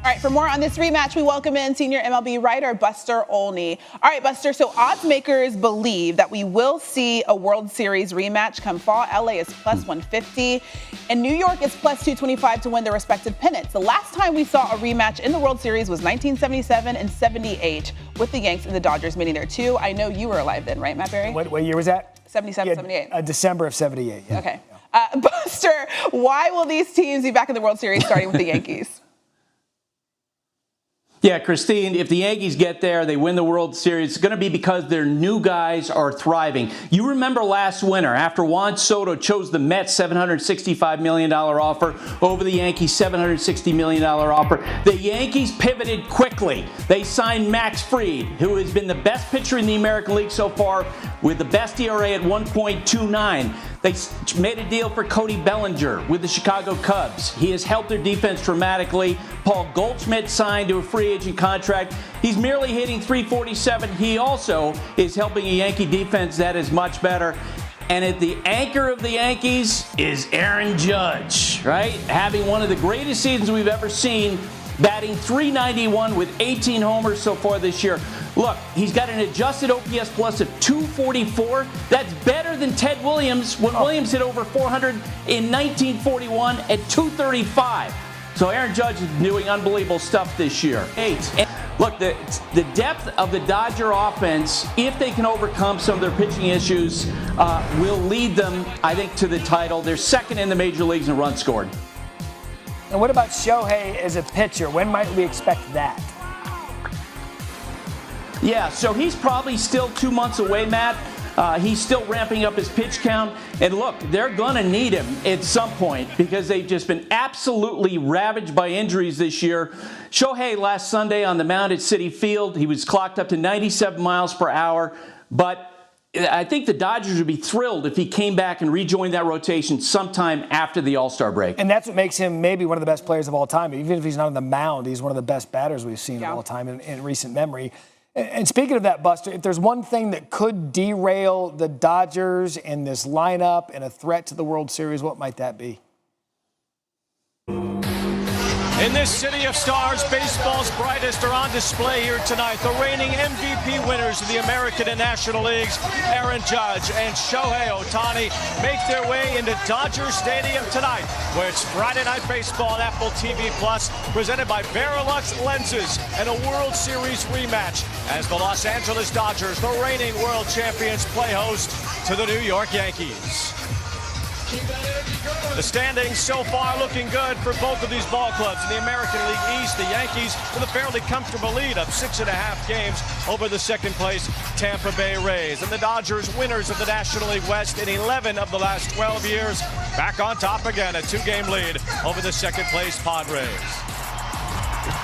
All right, for more on this rematch, we welcome in senior MLB writer Buster Olney. All right, Buster, so odds makers believe that we will see a World Series rematch come fall. LA is plus 150, and New York is plus 225 to win their respective pennants. The last time we saw a rematch in the World Series was 1977 and 78, with the Yanks and the Dodgers meeting there too. I know you were alive then, right, Matt Berry? What year was that? 77, 78. December of 78. Yeah. Okay. Buster, why will these teams be back in the World Series starting with the Yankees? Yeah, Christine, if the Yankees get there, they win the World Series, it's going to be because their new guys are thriving. You remember last winter, after Juan Soto chose the Mets' $765 million offer over the Yankees' $760 million offer, the Yankees pivoted quickly. They signed Max Fried, who has been the best pitcher in the American League so far, with the best ERA at 1.29. They made a deal for Cody Bellinger with the Chicago Cubs. He has helped their defense dramatically. Paul Goldschmidt signed to a free agent contract. He's merely hitting .347. He also is helping a Yankee defense that is much better. And at the anchor of the Yankees is Aaron Judge, right? Having one of the greatest seasons we've ever seen, batting .391 with 18 homers so far this year. Look, he's got an adjusted OPS plus of 244. That's better than Ted Williams when Williams hit over 400 in 1941 at 235. So Aaron Judge is doing unbelievable stuff this year. And look, the depth of the Dodger offense, if they can overcome some of their pitching issues, will lead them, I think, to the title. They're second in the major leagues in runs scored. And what about Shohei as a pitcher? When might we expect that? Yeah, so he's probably still 2 months away, Matt. He's still ramping up his pitch count. And look, they're going to need him at some point because they've just been absolutely ravaged by injuries this year. Shohei last Sunday on the mound at Citi Field, he was clocked up to 97 miles per hour. But I think the Dodgers would be thrilled if he came back and rejoined that rotation sometime after the All-Star break. And that's what makes him maybe one of the best players of all time. Even if he's not on the mound, he's one of the best batters we've seen of all time in recent memory. And speaking of that, Buster, if there's one thing that could derail the Dodgers and this lineup and a threat to the World Series, what might that be? In this city of stars, baseball's brightest are on display here tonight. The reigning MVP winners of the American and National Leagues, Aaron Judge and Shohei Ohtani, make their way into Dodger Stadium tonight, where it's Friday Night Baseball on Apple TV Plus, presented by Verilux Lenses, and a World Series rematch as the Los Angeles Dodgers, the reigning world champions, play host to the New York Yankees. The standings so far looking good for both of these ball clubs. In the American League East, the Yankees with a fairly comfortable lead of 6.5 games over the second place Tampa Bay Rays. And the Dodgers, winners of the National League West in 11 of the last 12 years, back on top again, a 2-game lead over the second place Padres.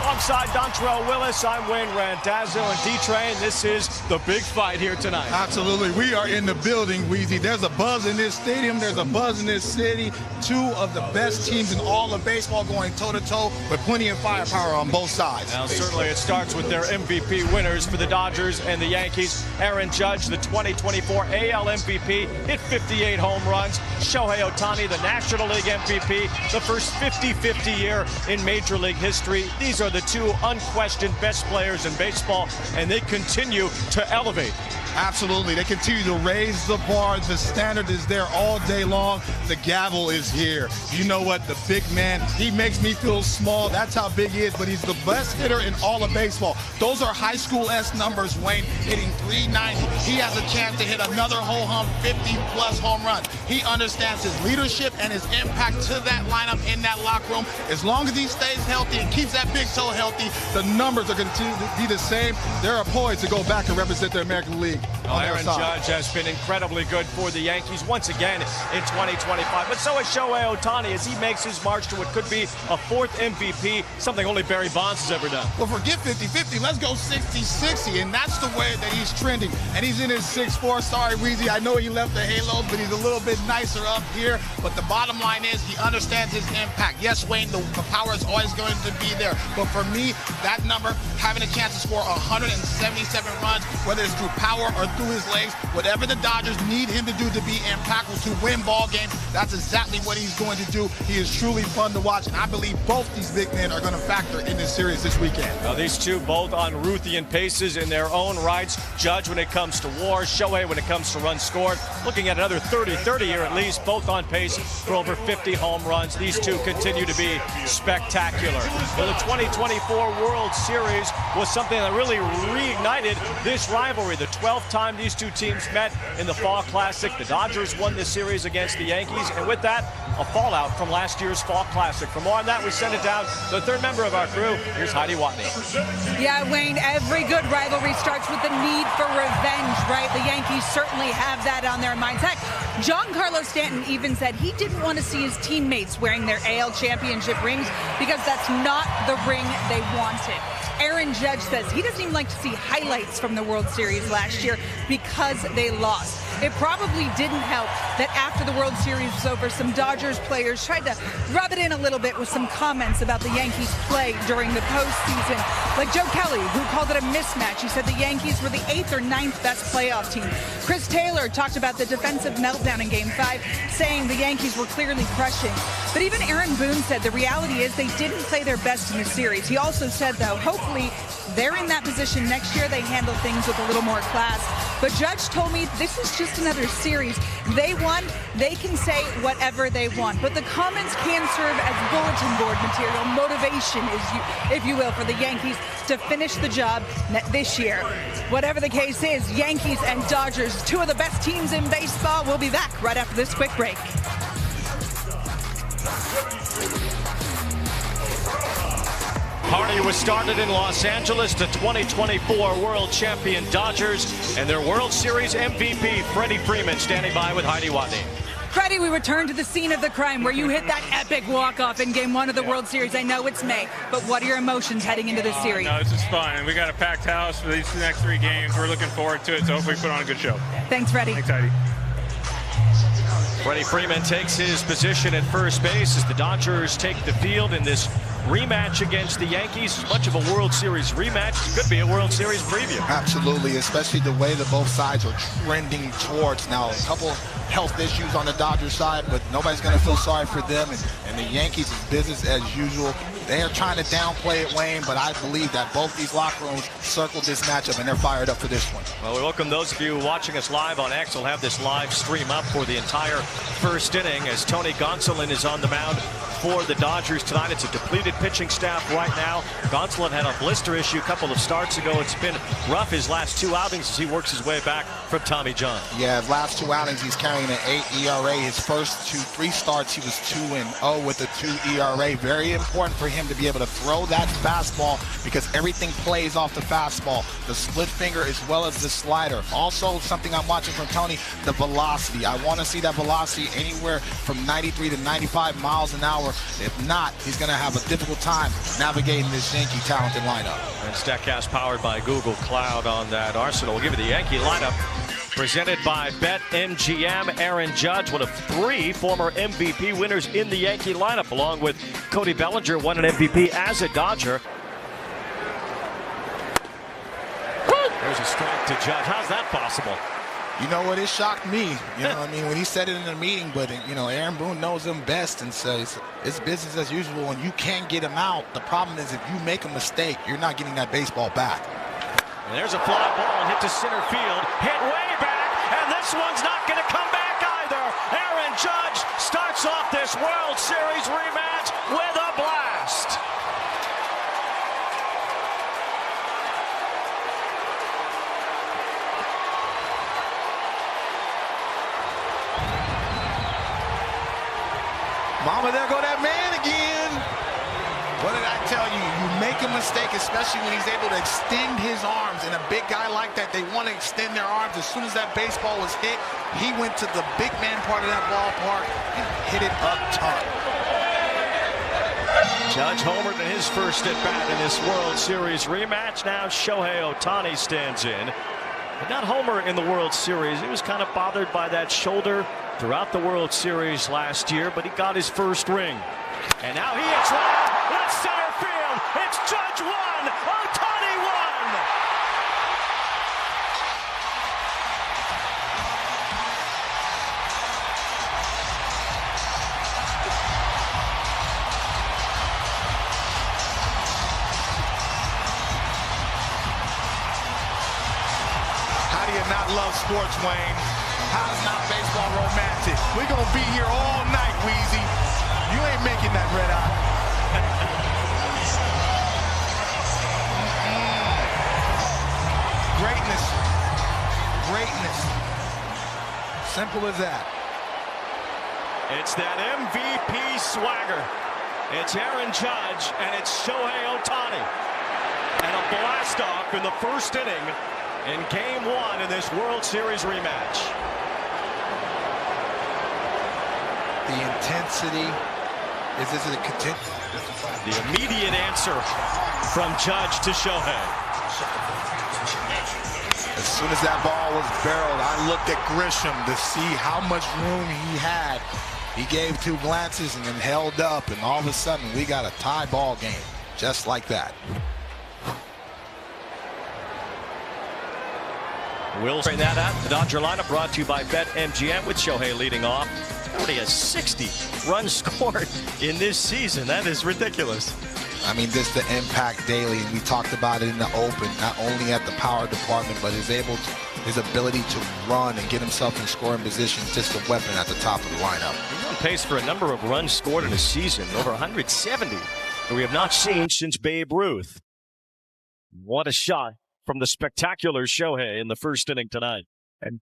Alongside Dontrell Willis, I'm Wayne Randazzo and D-Train. This is the big fight here tonight. Absolutely. We are in the building, Weezy. There's a buzz in this stadium. There's a buzz in this city. Two of the best teams in all of baseball going toe-to-toe with plenty of firepower on both sides. Now, certainly it starts with their MVP winners for the Dodgers and the Yankees. Aaron Judge, the 2024 AL MVP, hit 58 home runs. Shohei Ohtani, the National League MVP, the first 50-50 year in Major League history. These are the two unquestioned best players in baseball, and they continue to elevate. Absolutely. They continue to raise the bar. The standard is there all day long. The gavel is here. You know what? The big man, he makes me feel small. That's how big he is, but he's the best hitter in all of baseball. Those are high school-esque numbers, Wayne, hitting .390. He has a chance to hit another whole 50-plus home runs. He understands his leadership and his impact to that lineup in that locker room. As long as he stays healthy and keeps that big toe healthy, the numbers are going to be the same. They're poised to go back and represent the American League. Aaron Judge has been incredibly good for the Yankees once again in 2025. But so is Shohei Ohtani as he makes his march to what could be a fourth MVP, something only Barry Bonds has ever done. Well, forget 50-50. Let's go 60-60, and that's the way that he's trending. And he's in his 6'4". Sorry, Weezy. I know he left the halo, but he's a little bit nicer up here. But the bottom line is he understands his impact. Yes, Wayne, the power is always going to be there. But for me, that number, having a chance to score 177 runs, whether it's through power or through his legs, whatever the Dodgers need him to do to be impactful, to win ball games, That's exactly what he's going to do. He is truly fun to watch, and I believe both these big men are going to factor in this series this weekend. Now, these two both on Ruthian paces in their own rights. Judge when it comes to WAR, Shohei when it comes to runs scored. Looking at another 30-30 here at least, both on pace for over 50 home runs. These two continue to be spectacular. Well, the 2024 World Series was something that really reignited this rivalry. The 12th time these two teams met in the Fall Classic. The Dodgers won this series against the Yankees, and with that, a fallout from last year's Fall Classic. For more on that, we send it down to the third member of our crew. Here's Heidi Watney. Yeah, Wayne, every good rivalry starts with the need for revenge, right? The Yankees certainly have that on their minds. Heck, Giancarlo Stanton even said he didn't want to see his teammates wearing their AL championship rings because that's not the ring they wanted. Aaron Judge says he doesn't even like to see highlights from the World Series last year because they lost. It probably didn't help that after the World Series was over, some Dodgers players tried to rub it in a little bit with some comments about the Yankees' play during the postseason. Like Joe Kelly, who called it a mismatch. He said the Yankees were the 8th or 9th best playoff team. Chris Taylor talked about the defensive meltdown in Game 5, saying the Yankees were clearly crushing. But even Aaron Boone said the reality is they didn't play their best in the series. He also said, though, hopefully they're in that position next year. They handle things with a little more class. But Judge told me this is just another series. They won. They can say whatever they want. But the comments can serve as bulletin board material, motivation, if you will, for the Yankees to finish the job this year. Whatever the case is, Yankees and Dodgers, two of the best teams in baseball. We'll be back right after this quick break. Party was started in Los Angeles. The 2024 World Champion Dodgers and their World Series MVP, Freddie Freeman, standing by with Heidi Watney. Freddie, we return to the scene of the crime where you hit that epic walk-off in Game 1 of the World Series. I know it's May, but what are your emotions heading into this series? No, it's just fun. We got a packed house for these next 3 games. We're looking forward to it, so hopefully we put on a good show. Thanks, Freddie. Thanks, Heidi. Freddie Freeman takes his position at first base as the Dodgers take the field in this rematch against the Yankees. As much of a World Series rematch, it could be a World Series preview. Absolutely, especially the way that both sides are trending towards. Now, a couple health issues on the Dodgers side, but nobody's going to feel sorry for them. And the Yankees is business as usual. They are trying to downplay it, Wayne, but I believe that both these locker rooms circled this matchup, and they're fired up for this one. Well, we welcome those of you watching us live on X. We'll have this live stream up for the entire first inning as Tony Gonsolin is on the mound for the Dodgers tonight. It's a depleted pitching staff right now. Gonsolin had a blister issue a couple of starts ago. It's been rough his last 2 outings as he works his way back from Tommy John. Yeah, his last 2 outings, he's carrying an 8 ERA. His first 3 starts, he was 2-0 with a 2 ERA. Very important for him to be able to throw that fastball because everything plays off the fastball, the split finger as well as the slider. Also, something I'm watching from Tony, the velocity. I want to see that velocity anywhere from 93 to 95 miles an hour. If not, he's going to have a difficult time navigating this Yankee talented lineup. And StatCast powered by Google Cloud on that arsenal. We'll give you the Yankee lineup presented by BetMGM. Aaron Judge, one of 3 former MVP winners in the Yankee lineup, along with Cody Bellinger, won an MVP as a Dodger. There's a strike to Judge. How's that possible? You know what? It shocked me. You know what I mean? When he said it in the meeting, but, you know, Aaron Boone knows him best and says it's business as usual and you can't get him out. The problem is if you make a mistake, you're not getting that baseball back. And there's a fly ball hit to center field, hit way back, and this one's not going to come back either. Aaron Judge starts off this World Series rematch with a blast. Mama, there go that man again. What did I tell you? You make a mistake, especially when he's able to extend his arms. And a big guy like that, they want to extend their arms. As soon as that baseball was hit, he went to the big man part of that ballpark and hit it up top. Judge homered in his first at-bat in this World Series rematch. Now Shohei Ohtani stands in. But not homer in the World Series. He was kind of bothered by that shoulder throughout the World Series last year, but he got his first ring. And now he hits one left center field. It's Judge 1, Ohtani 1. love sports, Wayne. How's not baseball romantic? We're going to be here all night, Weezy. You ain't making that red eye. Greatness. Greatness. Simple as that. It's that MVP swagger. It's Aaron Judge, and it's Shohei Ohtani. And a blast-off in the first inning in Game 1 in this World Series rematch. The intensity. Is it a continue? The immediate answer from Judge to Shohei. As soon as that ball was barreled, I looked at Grisham to see how much room he had. He gave 2 glances and then held up, and all of a sudden we got a tie ball game, just like that. We'll bring that out. The Dodger lineup brought to you by BetMGM with Shohei leading off. Already has 60 runs scored in this season. That is ridiculous. I mean, this the impact daily, and we talked about it in the open, not only at the power department, but his ability to run and get himself in scoring position, just a weapon at the top of the lineup. He's on pace for a number of runs scored in a season, over 170, that we have not seen since Babe Ruth. What a shot from the spectacular Shohei in the first inning tonight. And